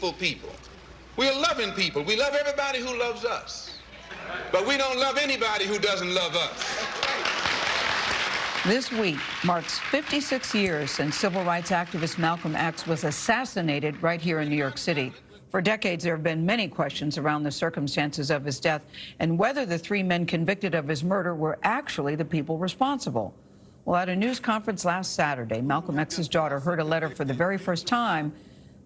peaceful people. We're loving people. We love everybody who loves us. But we don't love anybody who doesn't love us. This week marks 56 years since civil rights activist Malcolm X was assassinated right here in New York City. For decades, there have been many questions around the circumstances of his death and whether the three men convicted of his murder were actually the people responsible. Well, at a news conference last Saturday, Malcolm X's daughter heard a letter for the very first time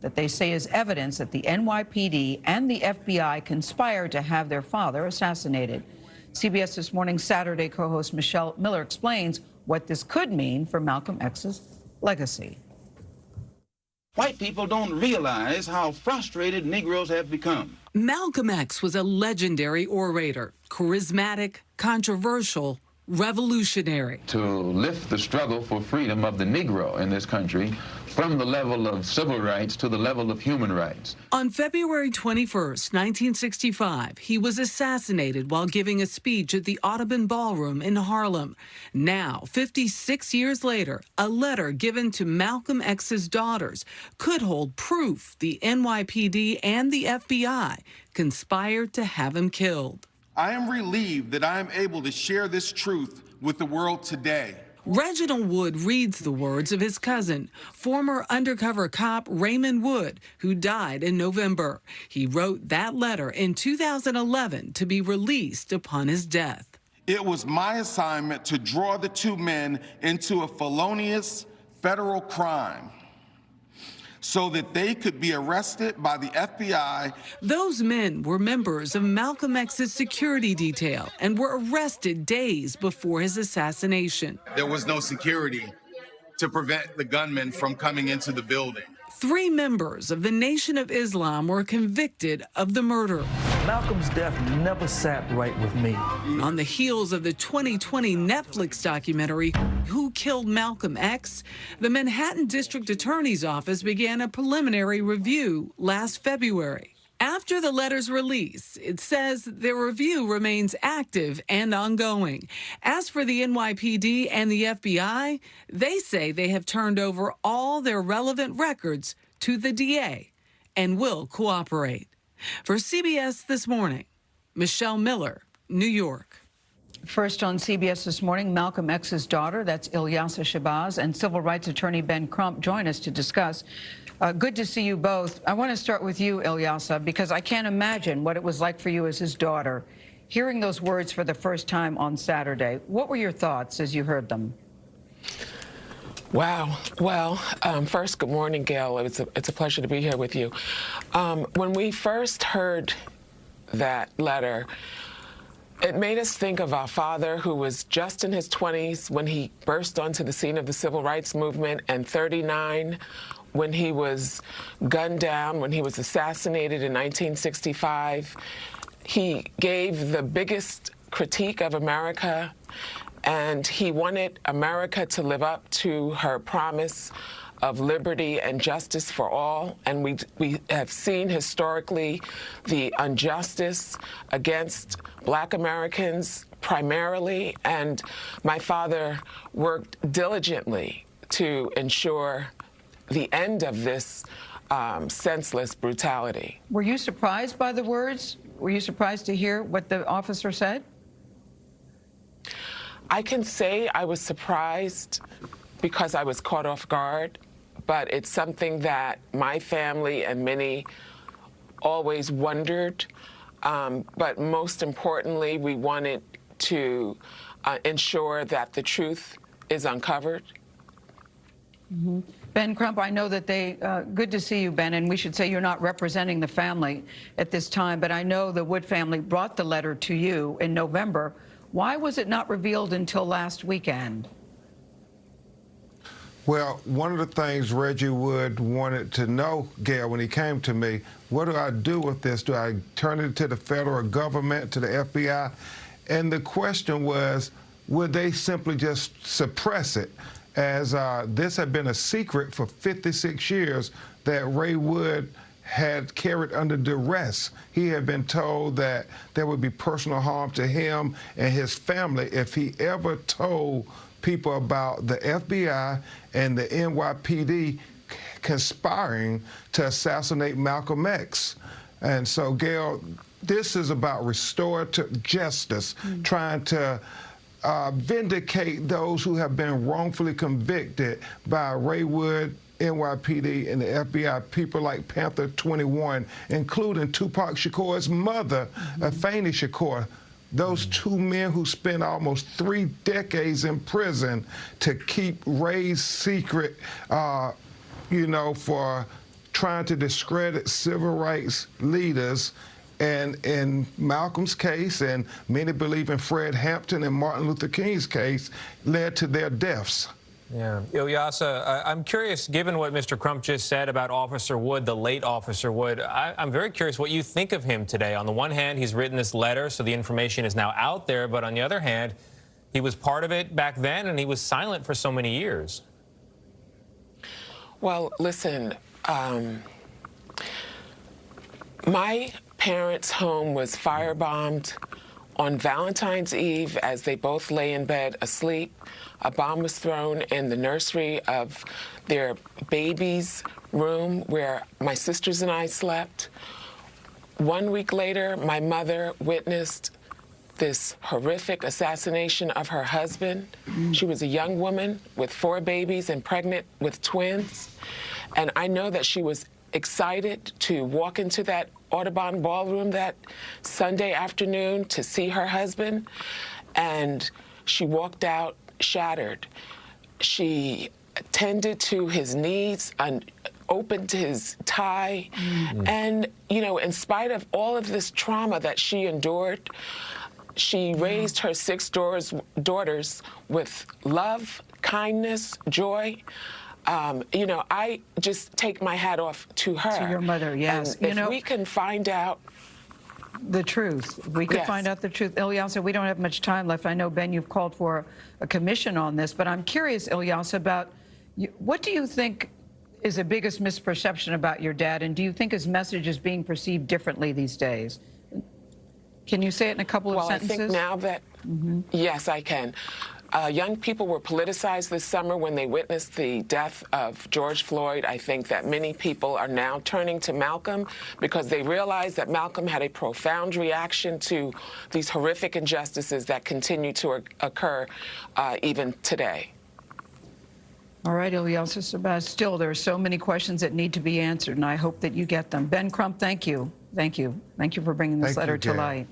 that they say is evidence that the NYPD and the FBI conspired to have their father assassinated. CBS This Morning Saturday co-host Michelle Miller explains what this could mean for Malcolm X's legacy. White people don't realize how frustrated Negroes have become. Malcolm X was a legendary orator, charismatic, controversial, revolutionary. To lift the struggle for freedom of the Negro in this country from the level of civil rights to the level of human rights. On February 21st, 1965, he was assassinated while giving a speech at the Audubon Ballroom in Harlem. Now, 56 years later, a letter given to Malcolm X's daughters could hold proof the NYPD and the FBI conspired to have him killed. I am relieved that I am able to share this truth with the world today. Reginald Wood reads the words of his cousin, former undercover cop Raymond Wood, who died in November. He wrote that letter in 2011 to be released upon his death. It was my assignment to draw the two men into a felonious federal crime so that they could be arrested by the FBI. Those men were members of Malcolm X's security detail and were arrested days before his assassination. There was no security to prevent the gunmen from coming into the building. 3 members of the Nation of Islam were convicted of the murder. Malcolm's death never sat right with me. On the heels of the 2020 Netflix documentary, Who Killed Malcolm X?, the Manhattan District Attorney's Office began a preliminary review last February. After the letter's release, it says their review remains active and ongoing. As for the NYPD and the FBI, they say they have turned over all their relevant records to the DA and will cooperate. For CBS This Morning, Michelle Miller, New York. First on CBS This Morning, Malcolm X's daughter, that's Ilyasah Shabazz, and civil rights attorney Ben Crump join us to discuss. Good to see you both. I want to start with you, Ilyasah, because I can't imagine what it was like for you as his daughter. Hearing those words for the first time on Saturday, what were your thoughts as you heard them? Wow. Well, first, good morning, Gayle. It's a pleasure to be here with you. When we first heard that letter, it made us think of our father, who was just in his 20s when he burst onto the scene of the civil rights movement, and 39 when he was gunned down, when he was assassinated in 1965. He gave the biggest critique of America, and he wanted America to live up to her promise of liberty and justice for all. And we have seen historically the injustice against Black Americans primarily, and my father worked diligently to ensure the end of this senseless brutality. Were you surprised by the words? Were you surprised to hear what the officer said? I can say I was surprised because I was caught off guard, but it's something that my family and many always wondered. But most importantly, we wanted to ensure that the truth is uncovered. Mm-hmm. Ben Crump, I know that good to see you, Ben, and we should say you're not representing the family at this time, but I know the Wood family brought the letter to you in November. Why was it not revealed until last weekend? Well, one of the things Reggie Wood wanted to know, Gayle, when he came to me, what do I do with this? Do I turn it to the federal government, to the FBI? And the question was, would they simply just suppress it? As this had been a secret for 56 years that Ray Wood had carried under duress. He had been told that there would be personal harm to him and his family if he ever told people about the FBI and the NYPD conspiring to assassinate Malcolm X. And so, Gayle, this is about restorative justice, trying to vindicate those who have been wrongfully convicted by Raymond Wood, NYPD, and the FBI, people like Panther 21, including Tupac Shakur's mother, Afeni Shakur. Those two men who spent almost 3 decades in prison to keep Ray's secret, you know, for trying to discredit civil rights leaders. And in Malcolm's case, and many believe in Fred Hampton and Martin Luther King's case, led to their deaths. Yeah. Ilyasah, I'm curious, given what Mr. Crump just said about Officer Wood, the late Officer Wood, I'm very curious what you think of him today. On the one hand, he's written this letter, so the information is now out there, but on the other hand, he was part of it back then, and he was silent for so many years. Well, listen, my parents' home was firebombed on Valentine's Eve as they both lay in bed asleep. A bomb was thrown in the nursery of their baby's room where my sisters and I slept. 1 week later, my mother witnessed this horrific assassination of her husband. She was a young woman with 4 babies and pregnant with twins. And I know that she was excited to walk into that Audubon ballroom that Sunday afternoon to see her husband. And she walked out shattered. She tended to his needs and opened his tie. And, you know, in spite of all of this trauma that she endured, she raised her 6 daughters with love, kindness, joy. You know, I just take my hat off to her. To your mother, yes. And if we can find out the truth. We could find out the truth. Ilyasah, we don't have much time left. I know, Ben, you've called for a commission on this, but I'm curious, Ilyasah, about what do you think is the biggest misperception about your dad, and do you think his message is being perceived differently these days? Can you say it in a couple of sentences? Well, I think now that, yes, I can. Young people were politicized this summer when they witnessed the death of George Floyd. I think that many people are now turning to Malcolm because they realize that Malcolm had a profound reaction to these horrific injustices that continue to occur even today. All right, Ilyasah Shabazz, still there are so many questions that need to be answered, and I hope that you get them. Ben Crump, thank you. Thank you. Thank you for bringing this letter to light.